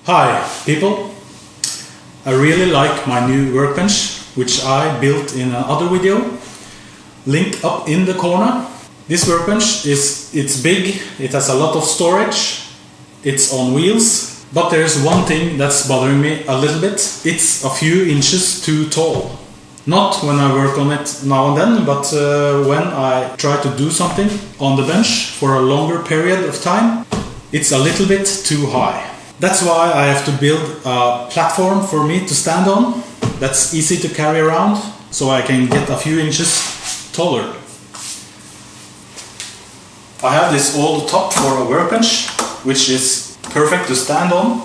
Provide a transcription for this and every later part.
Hi people, I really like my new workbench which I built in another video. Link up in the corner. This workbench it's big, it has a lot of storage, it's on wheels, but there's one thing that's bothering me a little bit. It's a few inches too tall. Not when I work on it now and then, but when I try to do something on the bench for a longer period of time, it's a little bit too high. That's why I have to build a platform for me to stand on that's easy to carry around, so I can get a few inches taller. I have this old top for a workbench, which is perfect to stand on.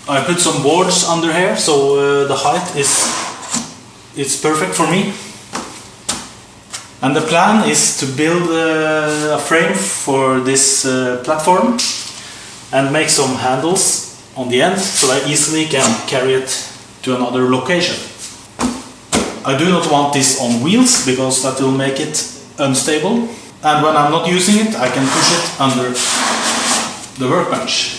I put some boards under here, so the height is perfect for me. And the plan is to build a frame for this platform and make some handles on the end so I easily can carry it to another location. I do not want this on wheels because that will make it unstable, and when I'm not using it I can push it under the workbench.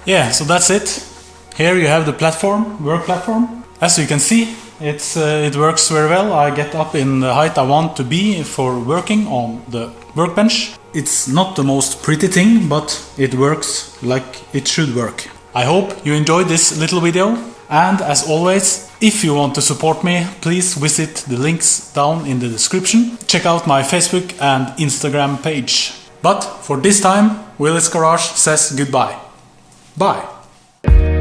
Yeah, so that's it. Here you have the platform, work platform. As you can see, it works very well. I get up in the height I want to be for working on the workbench. It's not the most pretty thing, but it works like it should work. I hope you enjoyed this little video. And as always, if you want to support me, please visit the links down in the description. Check out my Facebook and Instagram page. But for this time, Willis Garage says goodbye. Bye!